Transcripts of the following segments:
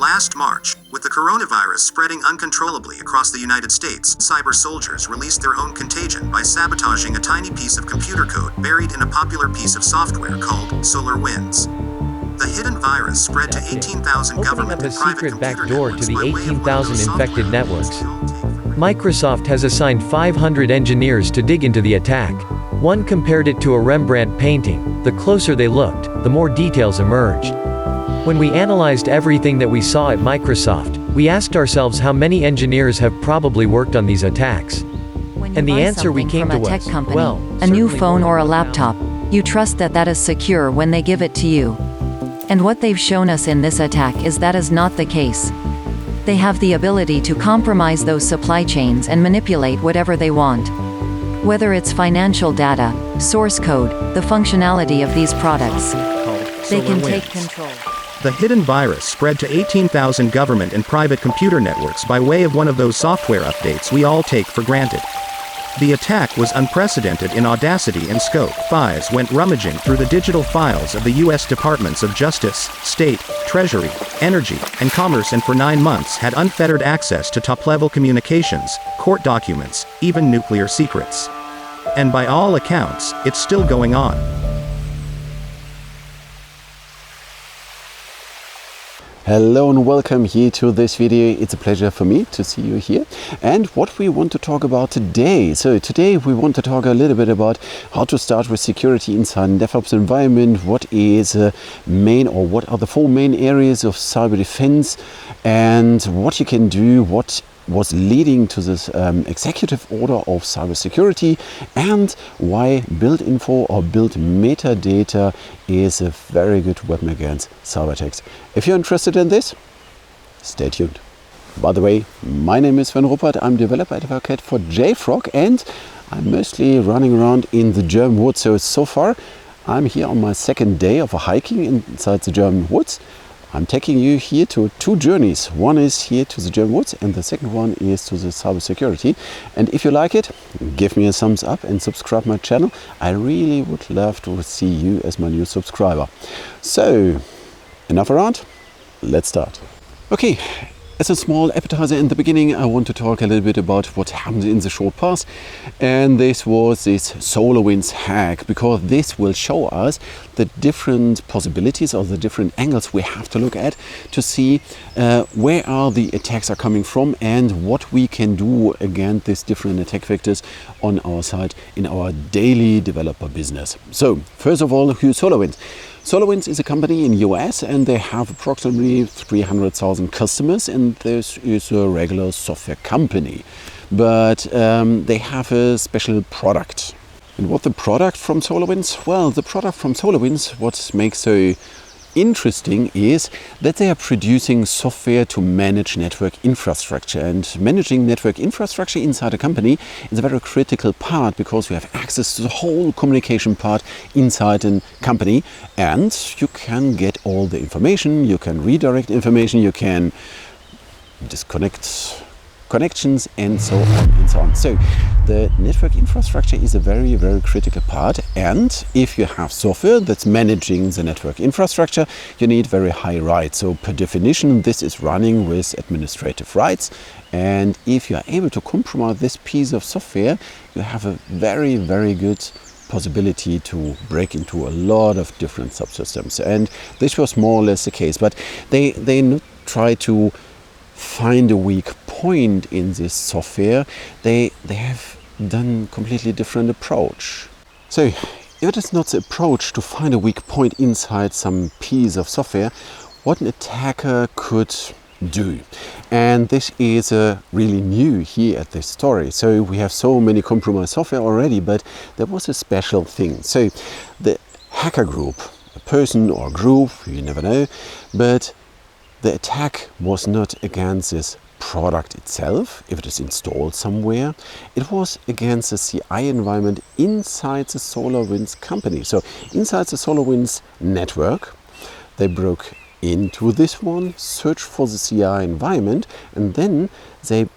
Last March, with the coronavirus spreading uncontrollably across the United States, cyber soldiers released their own contagion by sabotaging a tiny piece of computer code buried in a popular piece of software called SolarWinds. The hidden virus spread to 18,000 government and private secret computer backdoor to networks the by way of one of 18,000 those infected software networks. updates. Microsoft has assigned 500 engineers to dig into the attack. One compared it to a Rembrandt painting. The closer they looked, the more details emerged. When we analyzed everything that we saw at Microsoft, we asked ourselves how many engineers have probably worked on these attacks. And the answer we came to from a tech was, company, well, a new certainly phone more or a than 1,000. laptop, you trust that that is secure when they give it to you. And what they've shown us in this attack is that is not the case. They have the ability to compromise those supply chains and manipulate whatever they want. Whether it's financial data, source code, the functionality of these products, they can take control. The hidden virus spread to 18,000 government and private computer networks by way of one of those software updates we all take for granted. The attack was unprecedented in audacity and scope. Spies went rummaging through the digital files of the U.S. Departments of Justice, State, Treasury, Energy, and Commerce, and for 9 months had unfettered access to top-level communications, court documents, even nuclear secrets. And by all accounts, it's still going on. Hello and welcome here to this video. It's a pleasure for me to see you here. And what we want to talk about today. So today we want to talk a little bit about how to start with security inside a DevOps environment. What is main, or what are the 4 main areas of cyber defense, and what you can do, what was leading to this executive order of cybersecurity, and why build info or build metadata is a very good weapon against cyber attacks. If you're interested in this, stay tuned. By the way, my name is Sven Ruppert. I'm developer advocate for JFrog, and I'm mostly running around in the German woods. So far, I'm here on my 2nd day of a hiking inside the German woods. I'm taking you here to 2 journeys. One is here to the German woods, and the second one is to the cybersecurity. And if you like it, give me a thumbs up and subscribe my channel. I really would love to see you as my new subscriber. So, enough around, let's start. Okay, as a small appetizer in the beginning, I want to talk a little bit about what happened in the short past. And this was this SolarWinds hack, because this will show us the different possibilities or the different angles we have to look at to see where are the attacks are coming from and what we can do against these different attack vectors on our side in our daily developer business. So, first of all, who's SolarWinds? SolarWinds is a company in the US, and they have approximately 300,000 customers, and this is a regular software company. But they have a special product. And what the product from SolarWinds? Well, the product from SolarWinds, what makes so interesting is that they are producing software to manage network infrastructure, and managing network infrastructure inside a company is a very critical part, because you have access to the whole communication part inside a company, and you can get all the information, you can redirect information, you can disconnect connections, and so on and so on. So the network infrastructure is a very, very critical part, and if you have software that's managing the network infrastructure, you need very high rights. So per definition, this is running with administrative rights, and if you are able to compromise this piece of software, you have a very, very good possibility to break into a lot of different subsystems. And this was more or less the case, but they not try to find a weak point in this software. They have done completely different approach. So if it is not the approach to find a weak point inside some piece of software, what an attacker could do. And this is really new here at this story. So we have so many compromised software already, but there was a special thing. So the hacker group, a person or a group, you never know, but the attack was not against this product itself, if it is installed somewhere. It was against the CI environment inside the SolarWinds company. So inside the SolarWinds network, they broke into this one, searched for the CI environment, and then they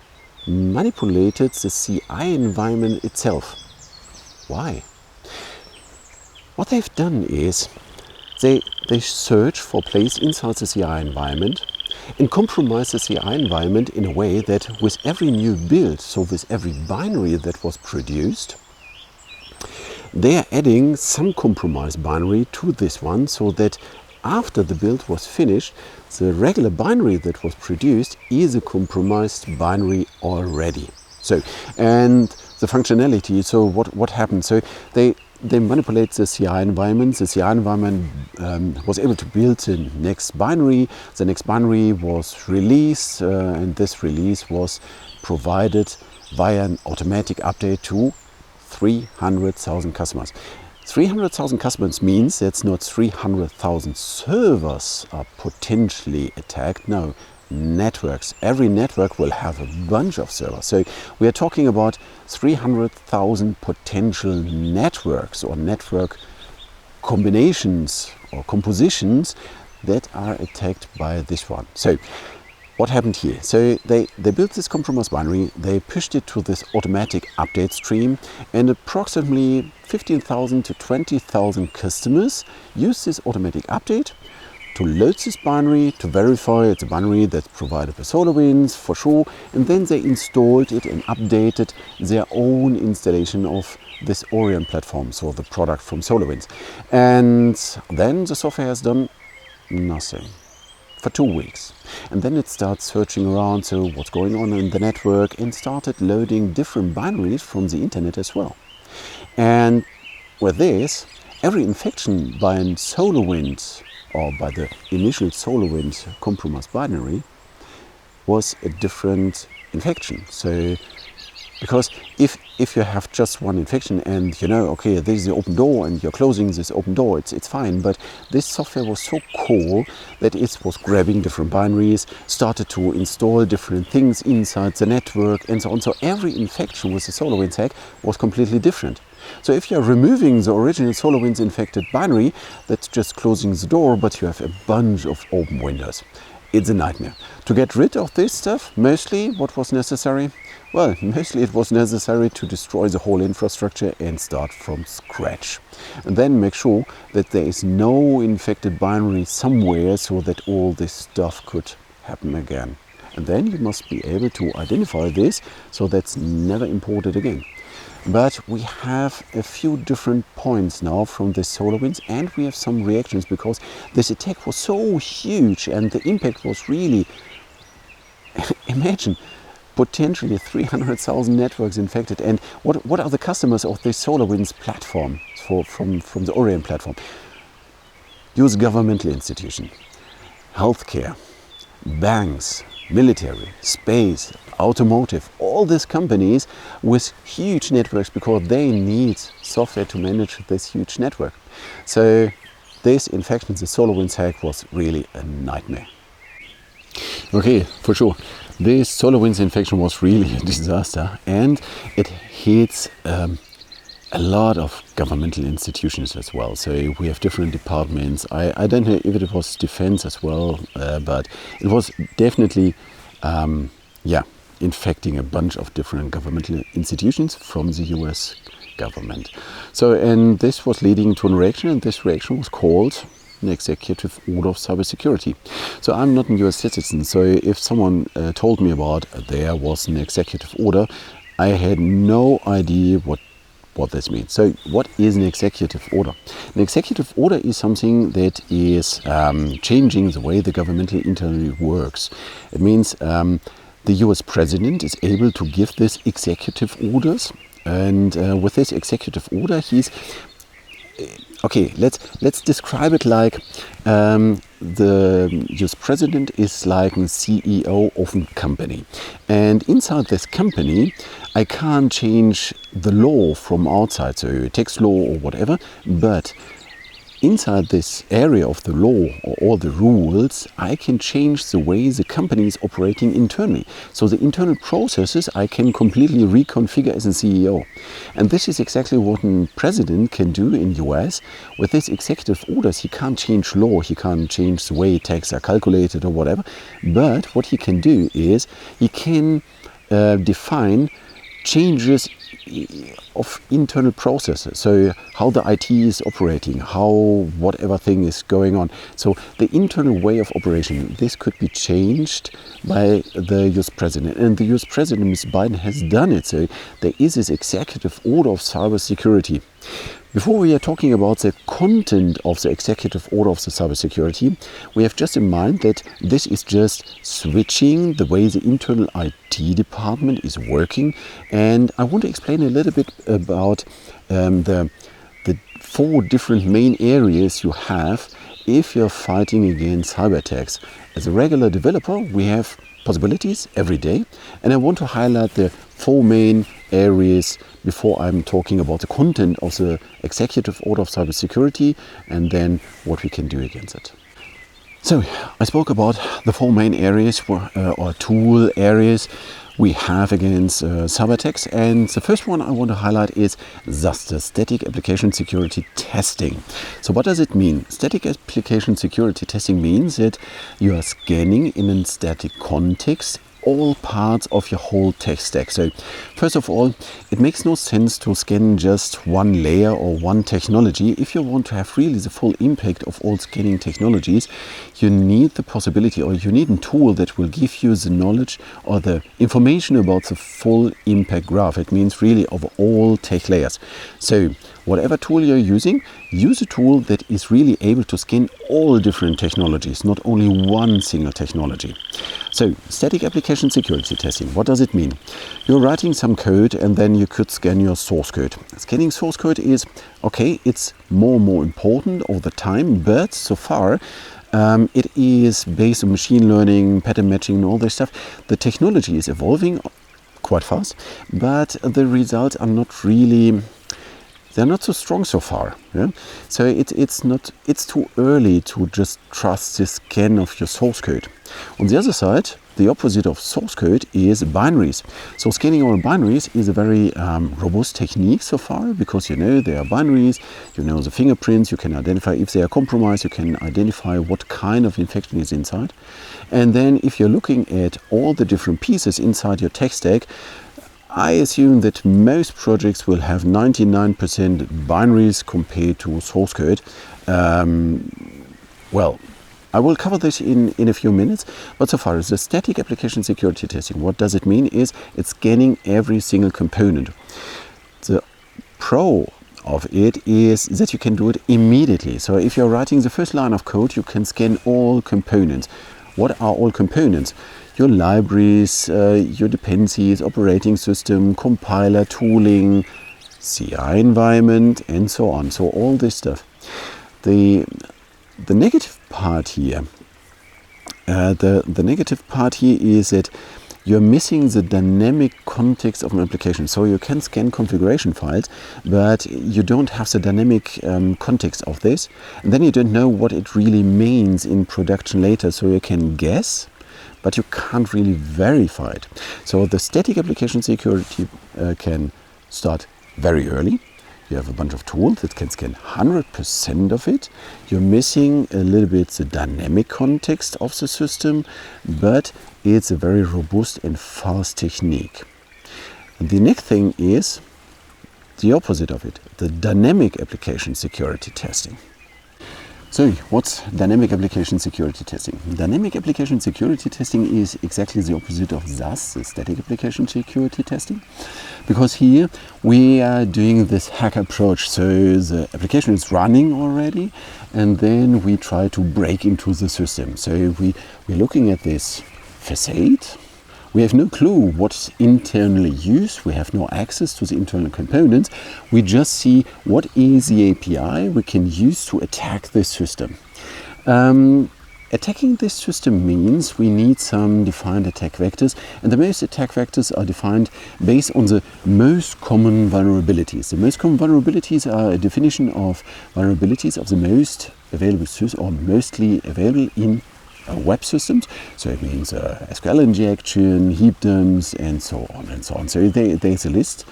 manipulated the CI environment itself. Why? What they've done is they search for place inside the CI environment, and compromise the CI environment in a way that with every new build, so with every binary that was produced, they are adding some compromised binary to this one, so that after the build was finished, the regular binary that was produced is a compromised binary already. So, and the functionality, so what happened? So they manipulate the CI environment. The CI environment was able to build the next binary. The next binary was released, and this release was provided via an automatic update to 300,000 customers. 300,000 customers means that's not 300,000 servers are potentially attacked. No, networks. Every network will have a bunch of servers. So we are talking about 300,000 potential networks or network combinations or compositions that are attacked by this one. So what happened here? So they built this compromised binary, they pushed it to this automatic update stream, and approximately 15,000 to 20,000 customers use this automatic update to load this binary, to verify it's a binary that's provided by SolarWinds for sure, and then they installed it and updated their own installation of this Orion platform, so the product from SolarWinds. And then the software has done nothing for 2 weeks. And then it starts searching around, so what's going on in the network, and started loading different binaries from the internet as well. And with this, every infection by an SolarWinds or by the initial SolarWinds compromised binary was a different infection. So because if you have just one infection and you know, okay, this is the open door and you're closing this open door, it's fine. But this software was so cool that it was grabbing different binaries, started to install different things inside the network and so on. So every infection with the SolarWinds hack was completely different. So if you're removing the original SolarWinds infected binary, that's just closing the door, but you have a bunch of open windows. It's a nightmare. To get rid of this stuff, mostly what was necessary? Well, mostly it was necessary to destroy the whole infrastructure and start from scratch. And then make sure that there is no infected binary somewhere so that all this stuff could happen again. And then you must be able to identify this so that's never imported again. But we have a few different points now from the SolarWinds, and we have some reactions because this attack was so huge and the impact was really, imagine, potentially 300,000 networks infected. And what are the customers of this SolarWinds platform from the Orion platform? US governmental institutions, healthcare, banks, military, space, automotive, all these companies with huge networks because they need software to manage this huge network. So this infection, the SolarWinds hack, was really a nightmare. Okay, for sure. This SolarWinds infection was really a disaster, and it hits a lot of governmental institutions as well. So we have different departments. I don't know if it was defense as well, but it was definitely, infecting a bunch of different governmental institutions from the US government. So, and this was leading to a reaction, and this reaction was called an executive order of cybersecurity. So I'm not a US citizen, so if someone told me about there was an executive order, I had no idea what this means. So what is an executive order? An executive order is something that is changing the way the governmental internally works. It means the US president is able to give this executive orders, and with this executive order he's okay, let's describe it like the US president is like a CEO of a company, and inside this company I can't change the law from outside, so tax law or whatever, but inside this area of the law or all the rules, I can change the way the company is operating internally. So the internal processes I can completely reconfigure as a CEO. And this is exactly what a president can do in US. With these executive orders, he can't change law, he can't change the way taxes are calculated or whatever. But what he can do is he can define changes of internal processes, so how the IT is operating, how whatever thing is going on. So the internal way of operation, this could be changed by the US President, and the US President, Mr. Biden, has done it. So there is this executive order of cybersecurity. Before we are talking about the content of the executive order of the cybersecurity, we have just in mind that this is just switching the way the internal IT department is working. And I want to explain a little bit about the 4 different main areas you have if you're fighting against cyber attacks. As a regular developer, we have possibilities every day, and I want to highlight the 4 main areas before I'm talking about the content of the executive order of cybersecurity and then what we can do against it. So I spoke about the 4 main areas or tool areas we have against cyber attacks, and the first one I want to highlight is SAST, the Static Application Security Testing. So what does it mean? Static Application Security Testing means that you are scanning in a static context all parts of your whole tech stack. So first of all, it makes no sense to scan just one layer or one technology. If you want to have really the full impact of all scanning technologies, you need the possibility, or you need a tool that will give you the knowledge or the information about the full impact graph. It means really of all tech layers. So whatever tool you're using, use a tool that is really able to scan all different technologies, not only one single technology. So static application security testing, what does it mean? You're writing some code and then you could scan your source code. Scanning source code is, okay, it's more and more important all the time, but so far it is based on machine learning, pattern matching and all this stuff. The technology is evolving quite fast, but the results are not really, they're not so strong so far. Yeah? So it's too early to just trust the scan of your source code. On the other side, the opposite of source code is binaries. So scanning all binaries is a very robust technique so far, because you know they are binaries, you know the fingerprints, you can identify if they are compromised, you can identify what kind of infection is inside. And then if you're looking at all the different pieces inside your tech stack, I assume that most projects will have 99% binaries compared to source code. Well, I will cover this in a few minutes, but so far as the static application security testing, what does it mean is it's scanning every single component. The pro of it is that you can do it immediately. So if you're writing the first line of code, you can scan all components. What are all components? Your libraries, your dependencies, operating system, compiler, tooling, CI environment, and so on. So all this stuff. The negative part here, the negative part here is that you're missing the dynamic context of an application. So you can scan configuration files, but you don't have the dynamic context of this. And then you don't know what it really means in production later. So you can guess, but you can't really verify it. So the static application security can start very early. You have a bunch of tools that can scan 100% of it. You're missing a little bit the dynamic context of the system, but it's a very robust and fast technique. And the next thing is the opposite of it, the dynamic application security testing. So what's dynamic application security testing? Dynamic application security testing is exactly the opposite of SAST, the static application security testing, because here we are doing this hack approach. So the application is running already, and then we try to break into the system. So we're looking at this facade. We have no clue what's internally used. We have no access to the internal components. We just see what is the API we can use to attack this system. Attacking this system means we need some defined attack vectors, and the most attack vectors are defined based on the most common vulnerabilities. The most common vulnerabilities are a definition of vulnerabilities of the most available system, or mostly available in web systems. So it means SQL injection, heap dumps, and so on and so on. So there's a list,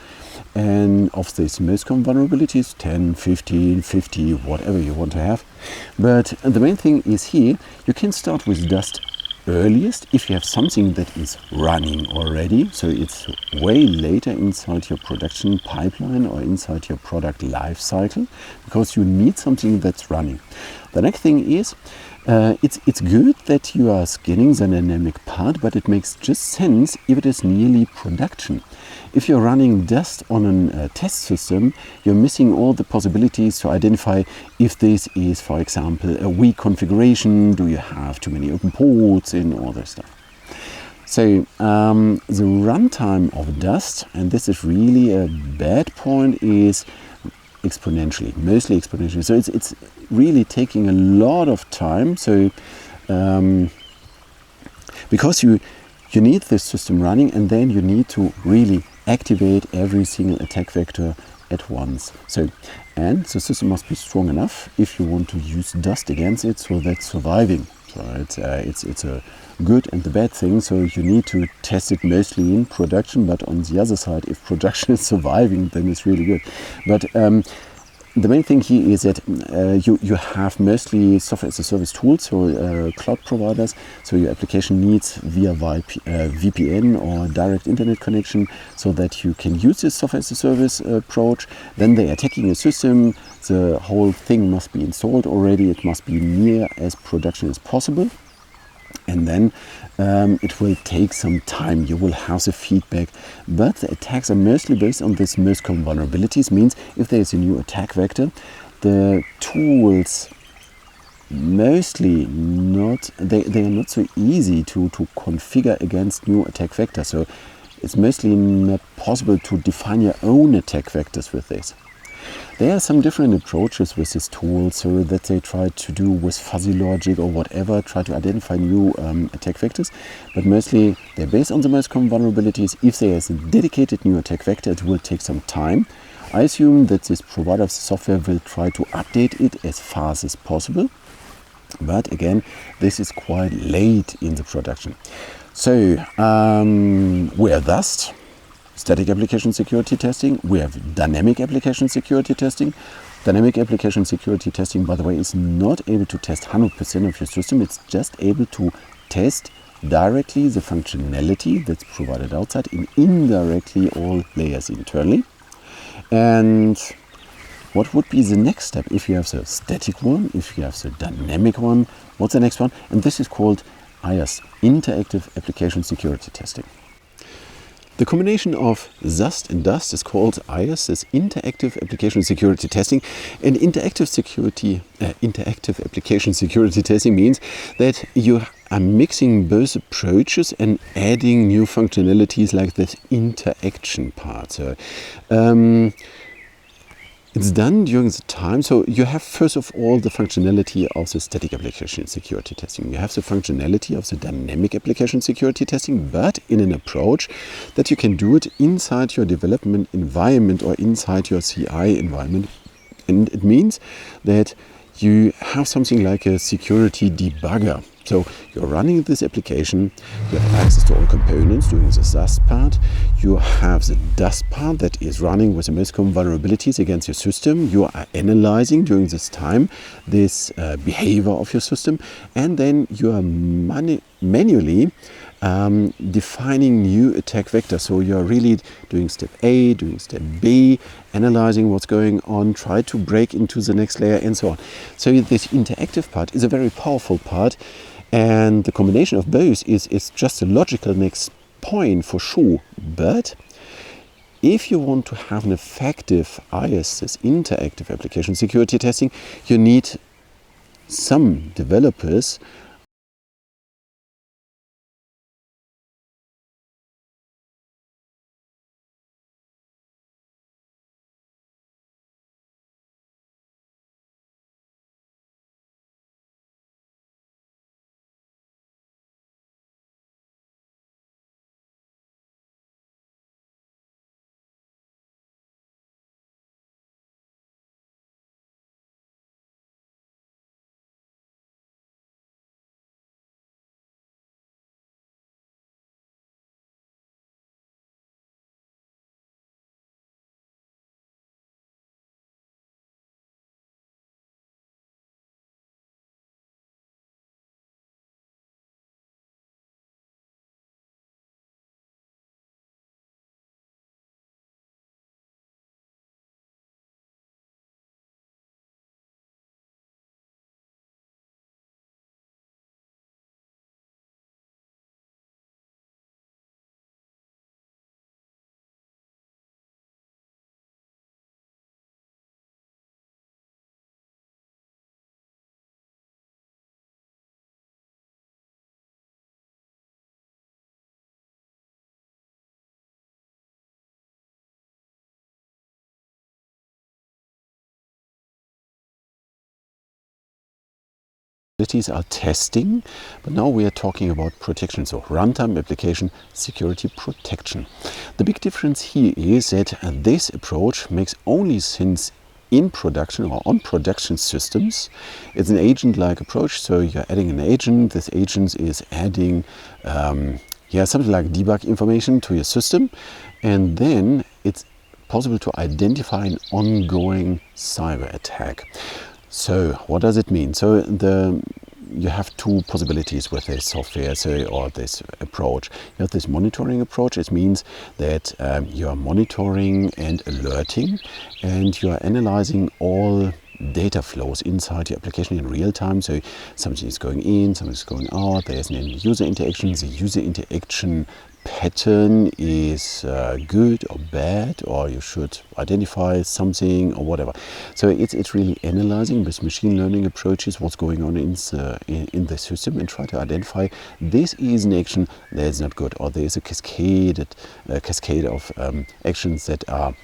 and of these most common vulnerabilities, 10, 15, 50, whatever you want to have. But the main thing is here, you can start with just earliest if you have something that is running already, so it's way later inside your production pipeline or inside your product life cycle, because you need something that's running. The next thing is, it's good that you are scanning the dynamic part, but it makes just sense if it is nearly production. If you're running Dust on a test system, you're missing all the possibilities to identify if this is, for example, a weak configuration, do you have too many open ports, and all that stuff. So the runtime of Dust, and this is really a bad point, is exponentially, mostly exponentially. So it's really taking a lot of time. So because you need this system running, and then you need to really activate every single attack vector at once. So, and the system must be strong enough if you want to use Dust against it, so that's surviving. So it's a good and the bad thing. So you need to test it mostly in production, but on the other side, if production is surviving, then it's really good. But the main thing here is that you have mostly software as a service tools, so cloud providers, so your application needs via VPN or direct internet connection, so that you can use this software as a service approach. Then they are attacking a system, the whole thing must be installed already, it must be near as production as possible. And then it will take some time, you will have the feedback, but the attacks are mostly based on this most common vulnerabilities. Means if there is a new attack vector, the tools mostly not, they are not so easy to configure against new attack vectors. So it's mostly not possible to define your own attack vectors with this. There are some different approaches with this tool, so that they try to do with fuzzy logic or whatever, try to identify new attack vectors, but mostly they're based on the most common vulnerabilities. If there is a dedicated new attack vector, it will take some time. I assume that this provider of the software will try to update it as fast as possible, but again, this is quite late in the production. So we have Dust, static application security testing. We have dynamic application security testing. Dynamic application security testing, by the way, is not able to test 100% of your system. It's just able to test directly the functionality that's provided outside and indirectly all layers internally. And what would be the next step if you have the static one, if you have the dynamic one? What's the next one? And this is called IaaS, interactive application security testing. The combination of Dust and Dust is called IaaS, is interactive application security testing. And interactive application security testing means that you are mixing both approaches and adding new functionalities like this interaction part. So, it's done during the time. So you have first of all the functionality of the static application security testing. You have the functionality of the dynamic application security testing, but in an approach that you can do it inside your development environment or inside your CI environment. And it means that you have something like a security debugger. So you're running this application, you have access to all components doing the Dust part, you have the Dust part that is running with the most common vulnerabilities against your system, you are analyzing during this time this behavior of your system, and then you are manually defining new attack vectors. So you're really doing step A, doing step B, analyzing what's going on, try to break into the next layer and so on. So this interactive part is a very powerful part, and the combination of both is just a logical next point for sure. But if you want to have an effective IaaS, this interactive application security testing, you need some developers These are testing, but now we are talking about protection, so runtime application security protection. The big difference here is that this approach makes only sense in production or on production systems. It's an agent-like approach, so you're adding an agent. This agent is adding something like debug information to your system, and then it's possible to identify an ongoing cyber attack. So what does it mean? So you have two possibilities with this software or this approach. You have this monitoring approach. It means that you are monitoring and alerting, and you are analyzing all data flows inside your application in real time. So something is going in, something is going out, there's an user interaction. The user interaction pattern is good or bad, or you should identify something or whatever. So it's really analyzing with machine learning approaches what's going on in the system and try to identify this is an action that is not good, or there is a cascade of actions that are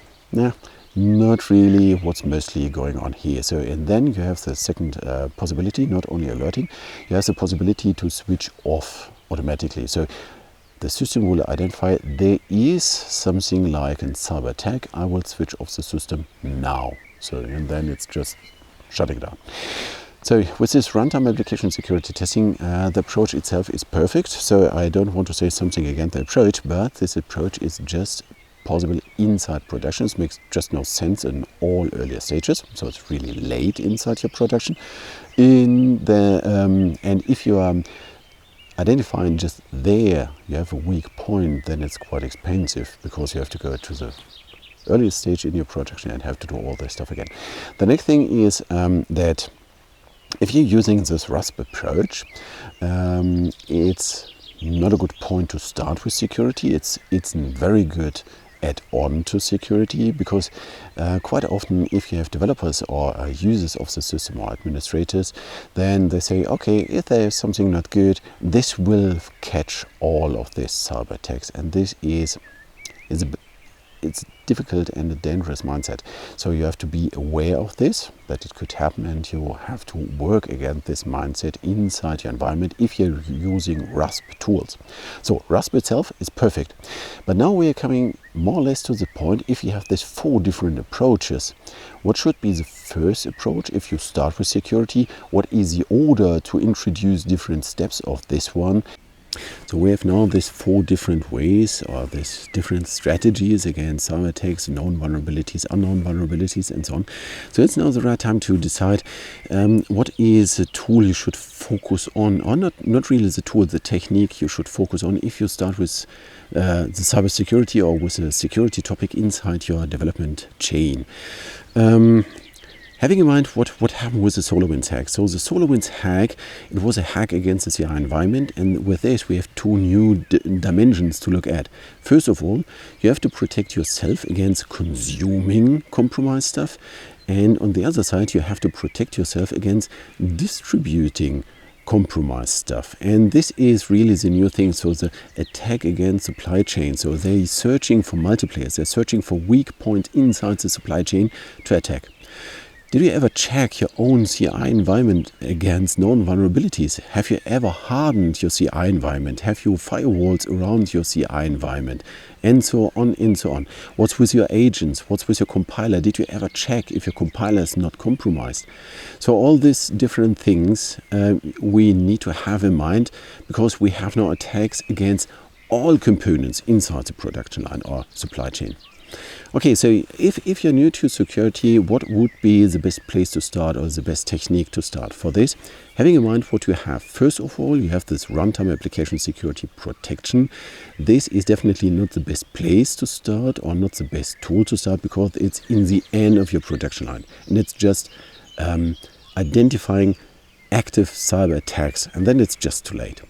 not really what's mostly going on here. So, and then you have the second possibility, not only alerting, you have the possibility to switch off automatically. So the system will identify there is something like a cyber attack. I will switch off the system now. So, and then it's just shutting down. So with this runtime application security testing, the approach itself is perfect. So I don't want to say something against the approach, but this approach is just possible inside productions. Makes just no sense in all earlier stages. So it's really late inside your production. And if you are identifying just there, you have a weak point, then it's quite expensive because you have to go to the earliest stage in your production and have to do all this stuff again. The next thing is that if you're using this RASP approach, it's not a good point to start with security. It's very good add-on to security, because quite often if you have developers or users of the system or administrators, then they say, okay, if there is something not good, this will catch all of this cyber attacks, and this is it's difficult and a dangerous mindset. So you have to be aware of this, that it could happen, and you have to work against this mindset inside your environment if you're using RASP tools. So RASP itself is perfect. But now we are coming more or less to the point, if you have these 4 different approaches, what should be the first approach if you start with security? What is the order to introduce different steps of this one? So we have now these 4 different ways, or these different strategies against cyber attacks, known vulnerabilities, unknown vulnerabilities, and so on. So it's now the right time to decide what is the tool you should focus on, or not really the tool, the technique you should focus on if you start with the cybersecurity or with a security topic inside your development chain. Having in mind what happened with the SolarWinds hack. So the SolarWinds hack, it was a hack against the CI environment, and with this we have 2 new dimensions to look at. First of all, you have to protect yourself against consuming compromised stuff, and on the other side you have to protect yourself against distributing compromised stuff. And this is really the new thing. So the attack against supply chain, so they're searching for multipliers, they're searching for weak point inside the supply chain to attack. Did you ever check your own CI environment against known vulnerabilities? Have you ever hardened your CI environment? Have you firewalls around your CI environment? And so on and so on. What's with your agents? What's with your compiler? Did you ever check if your compiler is not compromised? So all these different things we need to have in mind, because we have now attacks against all components inside the production line or supply chain. Okay, so if you're new to security, what would be the best place to start, or the best technique to start for this? Having in mind what you have. First of all, you have this runtime application security protection. This is definitely not the best place to start, or not the best tool to start, because it's in the end of your production line. And it's just identifying active cyber attacks, and then it's just too late.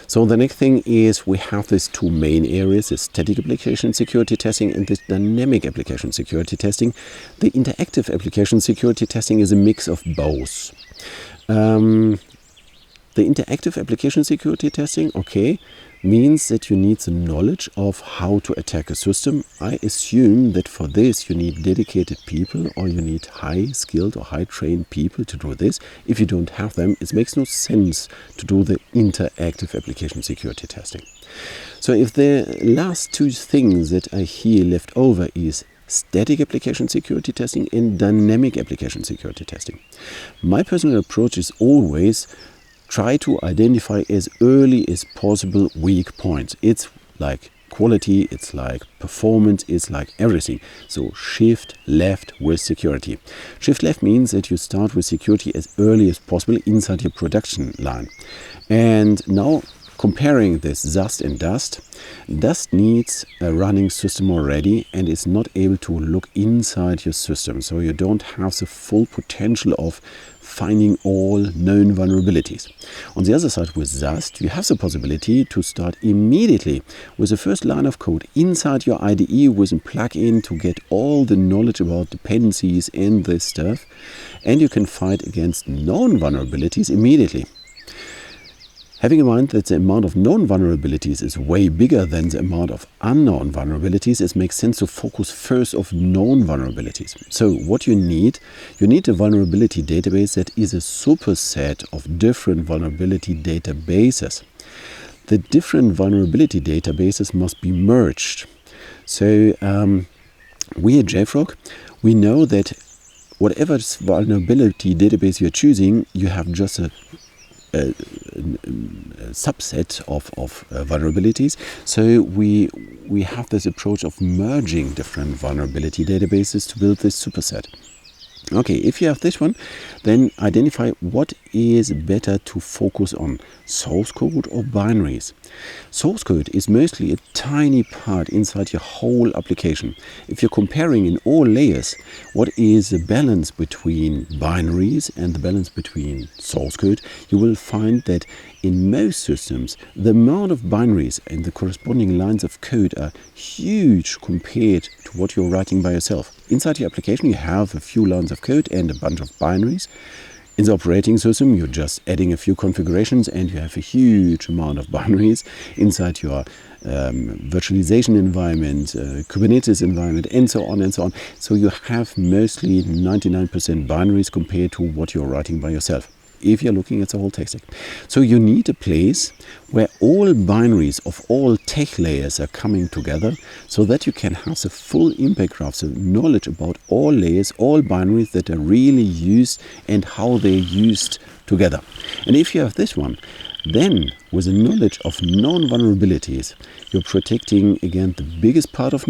So the next thing is we have these 2 main areas, this static application security testing and this dynamic application security testing. The interactive application security testing is a mix of both. The interactive application security testing, okay, means that you need the knowledge of how to attack a system. I assume that for this you need dedicated people, or you need high-skilled or high-trained people to do this. If you don't have them, it makes no sense to do the interactive application security testing. So if the last two things that I hear left over is static application security testing and dynamic application security testing, my personal approach is always try to identify as early as possible weak points. It's like quality, it's like performance, it's like everything. So shift left with security. Shift left means that you start with security as early as possible inside your production line. And now comparing this Dust and Dust, Dust needs a running system already and is not able to look inside your system. So you don't have the full potential of finding all known vulnerabilities. On the other side, with Dust, you have the possibility to start immediately with the first line of code inside your IDE with a plugin to get all the knowledge about dependencies and this stuff, and you can fight against known vulnerabilities immediately. Having in mind that the amount of known vulnerabilities is way bigger than the amount of unknown vulnerabilities, it makes sense to focus first on known vulnerabilities. So what you need a vulnerability database that is a superset of different vulnerability databases. The different vulnerability databases must be merged. So we at JFrog, we know that whatever vulnerability database you're choosing, you have just a subset of vulnerabilities. So we have this approach of merging different vulnerability databases to build this superset. Okay, if you have this one, then identify what is better to focus on, source code or binaries. Source code is mostly a tiny part inside your whole application. If you're comparing in all layers, what is the balance between binaries and the balance between source code, you will find that in most systems, the amount of binaries and the corresponding lines of code are huge compared to what you're writing by yourself. Inside your application, you have a few lines of code and a bunch of binaries. In the operating system, you're just adding a few configurations and you have a huge amount of binaries inside your virtualization environment, Kubernetes environment, and so on and so on. So you have mostly 99% binaries compared to what you're writing by yourself, if you're looking at the whole tech stack. So you need a place where all binaries of all tech layers are coming together so that you can have the full impact graph, the knowledge about all layers, all binaries that are really used and how they're used together. And if you have this one, then with the knowledge of known vulnerabilities, you're protecting again the biggest part of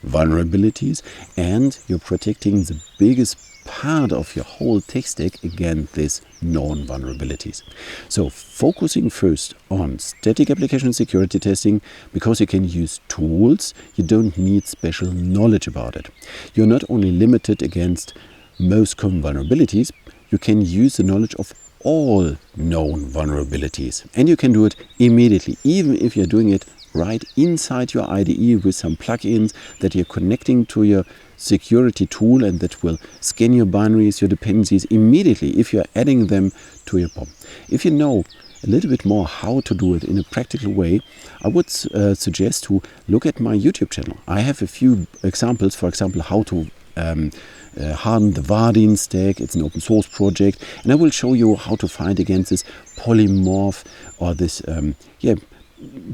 vulnerabilities, and you're protecting the biggest part of your whole tech stack against these known vulnerabilities. So focusing first on static application security testing, because you can use tools, you don't need special knowledge about it. You're not only limited against most common vulnerabilities, you can use the knowledge of all known vulnerabilities, and you can do it immediately, even if you're doing it right inside your IDE with some plugins that you're connecting to your security tool and that will scan your binaries, your dependencies immediately if you're adding them to your POM. If you know a little bit more how to do it in a practical way, I would suggest to look at my YouTube channel. I have a few examples, for example, how to harden the Vardin stack. It's an open source project, and I will show you how to fight against this polymorph or this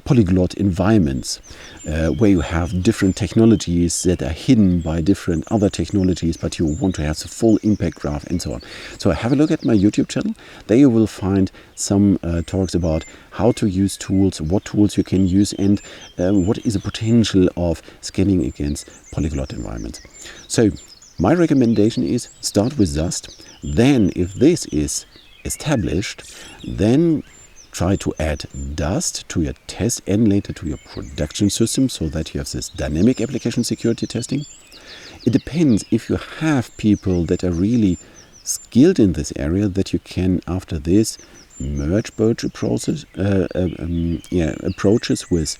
polyglot environments where you have different technologies that are hidden by different other technologies, but you want to have the full impact graph and so on. So have a look at my YouTube channel. There you will find some talks about how to use tools, what tools you can use, and what is the potential of scanning against polyglot environments. So my recommendation is start with Dust. Then if this is established, then try to add Dust to your test and later to your production system so that you have this dynamic application security testing. It depends if you have people that are really skilled in this area, that you can after this merge both approaches with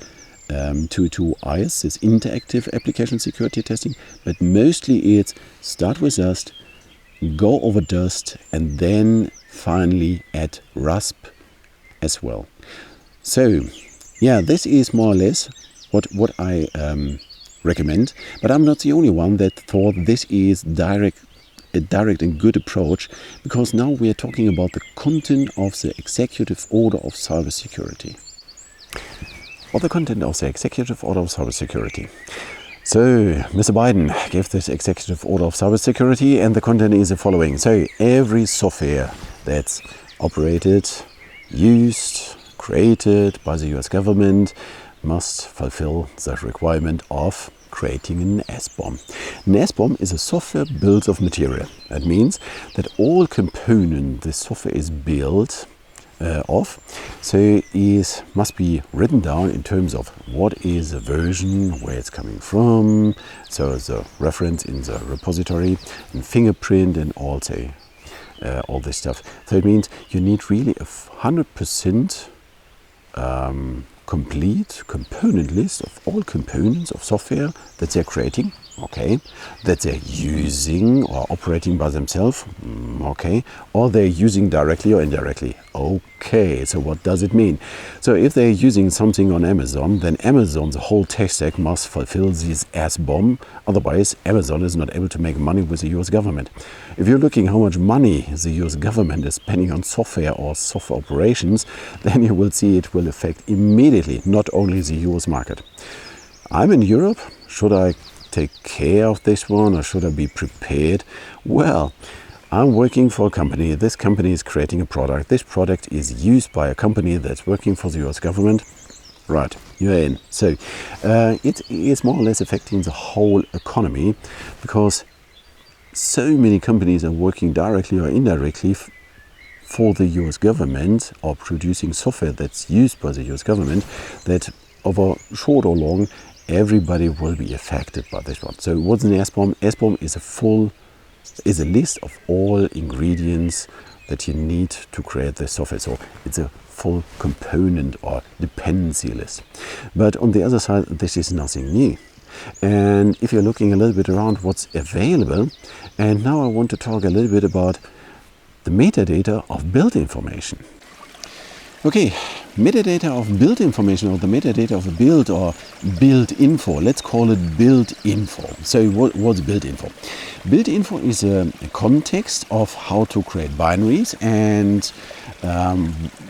to IS, this interactive application security testing. But mostly it's start with Dust, go over Dust, and then finally add RASP as well. So, yeah, this is more or less what I recommend. But I'm not the only one that thought this is a direct and good approach, because now we are talking about the content of the Executive Order of Cybersecurity. Or the content of the Executive Order of Cybersecurity. So, Mr. Biden gave this Executive Order of Cybersecurity, and the content is the following. So, every software that's operated, used, created by the US government must fulfill the requirement of creating an SBOM. An SBOM is a software bill of material. That means that all components the software is built of, so it must be written down in terms of what is the version, where it's coming from, so the reference in the repository, and fingerprint, and also all this stuff. So it means you need really a 100% complete component list of all components of software that they're creating, okay, that they're using or operating by themselves, okay, or they're using directly or indirectly, okay. So what does it mean? So if they're using something on Amazon, then Amazon, the whole tech stack, must fulfill this SBOM. Otherwise, Amazon is not able to make money with the US government. If you're looking how much money the US government is spending on software or software operations, then you will see it will affect immediately not only the US market. I'm in Europe. Should I take care of this one, or should I be prepared? Well, I'm working for a company. This company is creating a product. This product is used by a company that's working for the US government. Right, you're in. So it is more or less affecting the whole economy, because so many companies are working directly or indirectly for the US government, or producing software that's used by the US government, that over short or long, everybody will be affected by this one. So what's an SBOM? SBOM is a list of all ingredients that you need to create the software. So it's a full component or dependency list. But on the other side, this is nothing new. And if you're looking a little bit around what's available, and now I want to talk a little bit about the metadata of build information. Okay, metadata of build information, or the metadata of a build, or build info. Let's call it build info. So what's build info? Build info is a context of how to create binaries, and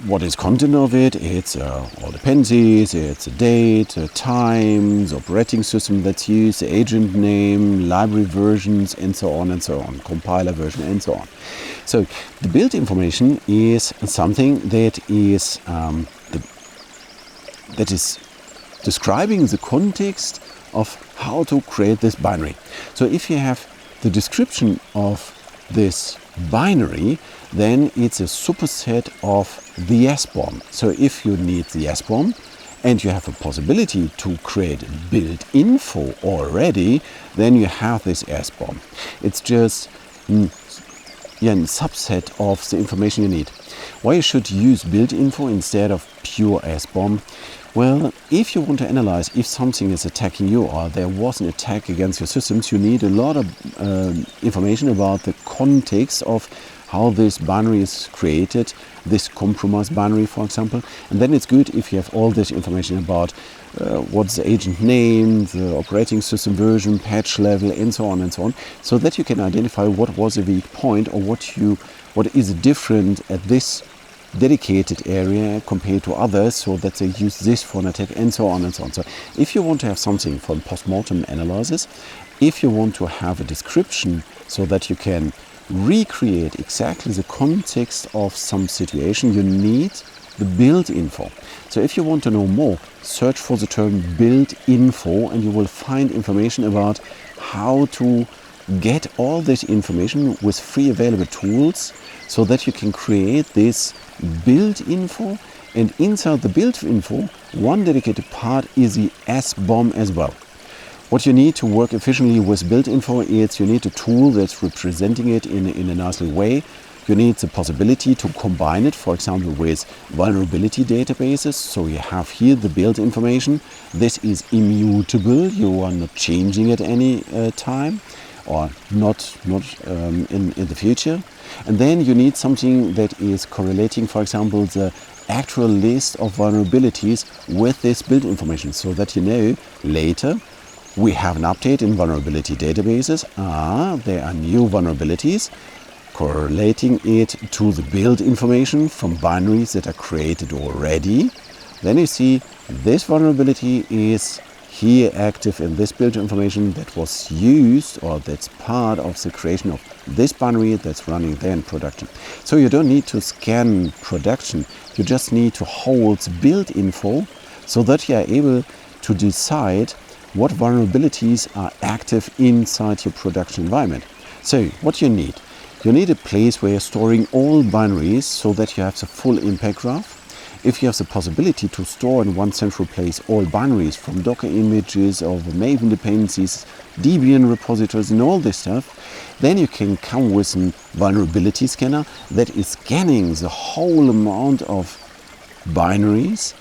what is content of it? It's all dependencies, it's a date, a time, the operating system that's used, the agent name, library versions, and so on, compiler version, and so on. So the build information is something that is describing the context of how to create this binary. So if you have the description of this binary, then it's a superset of the SBOM. So if you need the SBOM and you have a possibility to create build info already, then you have this SBOM. It's just a subset of the information you need. Why you should use build info instead of pure SBOM? Well, if you want to analyze if something is attacking you, or there was an attack against your systems, you need a lot of information about the context of how this binary is created, this compromised binary, for example. And then it's good if you have all this information about what's the agent name, the operating system version, patch level, and so on, so that you can identify what was a weak point, or what is different at this dedicated area compared to others, so that they use this for an attack, and so on. So if you want to have something from post-mortem analysis, if you want to have a description so that you can recreate exactly the context of some situation, you need the build info. So if you want to know more, search for the term build info, and you will find information about how to get all this information with free available tools, so that you can create this build info. And inside the build info, one dedicated part is the SBOM as well. What you need to work efficiently with build info is you need a tool that's representing it in a nice way. You need the possibility to combine it, for example, with vulnerability databases. So you have here the build information. This is immutable. You are not changing it any time, or not in the future. And then you need something that is correlating, for example, the actual list of vulnerabilities with this build information, so that you know later we have an update in vulnerability databases. There are new vulnerabilities, correlating it to the build information from binaries that are created already. Then you see this vulnerability is here active in this build information that was used, or that's part of the creation of this binary that's running there in production. So you don't need to scan production, you just need to hold build info so that you are able to decide what vulnerabilities are active inside your production environment. So what you need a place where you're storing all binaries so that you have the full impact graph. If you have the possibility to store in one central place all binaries from Docker images, or Maven dependencies, Debian repositories and all this stuff, then you can come with a vulnerability scanner that is scanning the whole amount of binaries.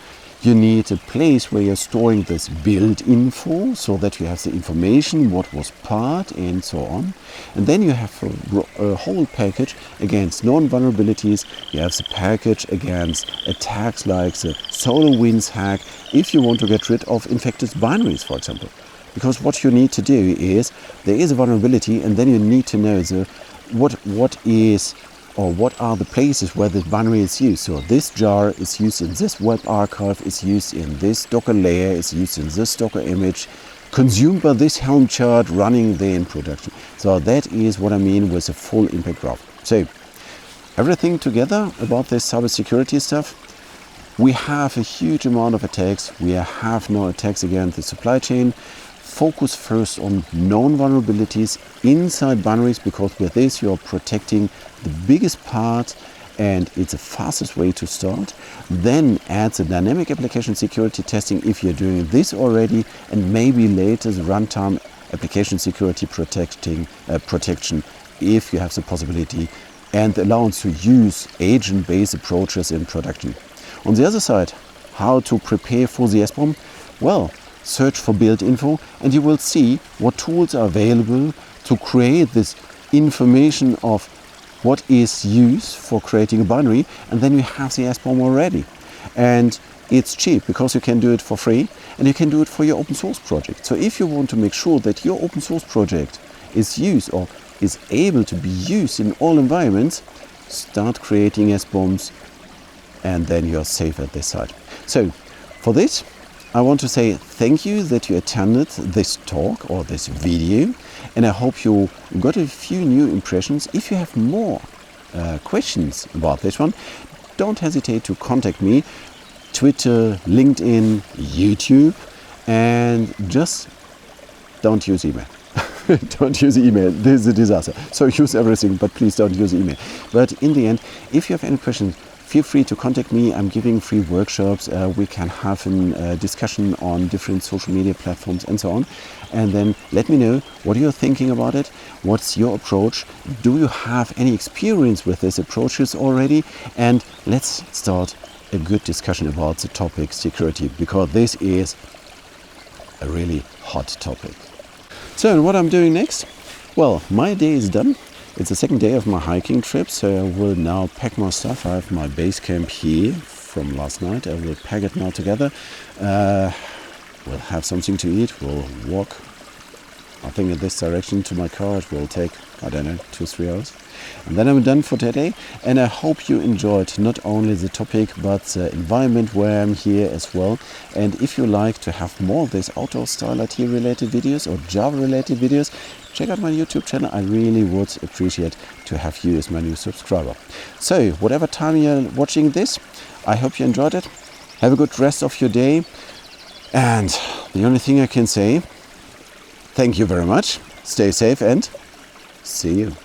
You need a place where you're storing this build info so that you have the information, what was part and so on. And then you have a whole package against known vulnerabilities. You have the package against attacks like the SolarWinds hack, if you want to get rid of infected binaries, for example. Because what you need to do is, there is a vulnerability, and then you need to know what are the places where the binary is used. So this jar is used in this web archive, is used in this Docker layer, is used in this Docker image, consumed by this Helm chart running there in production. So that is what I mean with a full impact graph. So everything together about this cybersecurity stuff, we have a huge amount of attacks. We have no attacks against the supply chain. Focus first on known vulnerabilities inside binaries, because with this you are protecting the biggest part and it's the fastest way to start. Then add the dynamic application security testing if you're doing this already, and maybe later the runtime application security protection if you have the possibility and the allowance to use agent-based approaches in production. On the other side, how to prepare for the SBOM? Well, search for build info and you will see what tools are available to create this information of what is used for creating a binary, and then you have the SBOM already. And it's cheap because you can do it for free, and you can do it for your open source project. So if you want to make sure that your open source project is used or is able to be used in all environments, start creating SBOMs, and then you're safe at this side. So for this, I want to say thank you that you attended this talk or this video, and I hope you got a few new impressions. If you have more questions about this one, don't hesitate to contact me, Twitter, LinkedIn, YouTube, and just don't use email. Don't use email, this is a disaster. So use everything, but please don't use email. But in the end, if you have any questions, feel free to contact me. I'm giving free workshops. We can have a discussion on different social media platforms and so on. And then let me know what you're thinking about it. What's your approach? Do you have any experience with these approaches already? And let's start a good discussion about the topic security, because this is a really hot topic. So what I'm doing next? Well, my day is done. It's the second day of my hiking trip, so I will now pack my stuff. I have my base camp here from last night. I will pack it now together. We'll have something to eat. We'll walk, I think, in this direction to my car. It will take, I don't know, 2-3 hours. And then I'm done for today. And I hope you enjoyed not only the topic, but the environment where I'm here as well. And if you like to have more of these outdoor style IT related videos or Java related videos, check out my YouTube channel. I really would appreciate to have you as my new subscriber. So whatever time you're watching this, I hope you enjoyed it. Have a good rest of your day. And the only thing I can say, thank you very much. Stay safe and see you.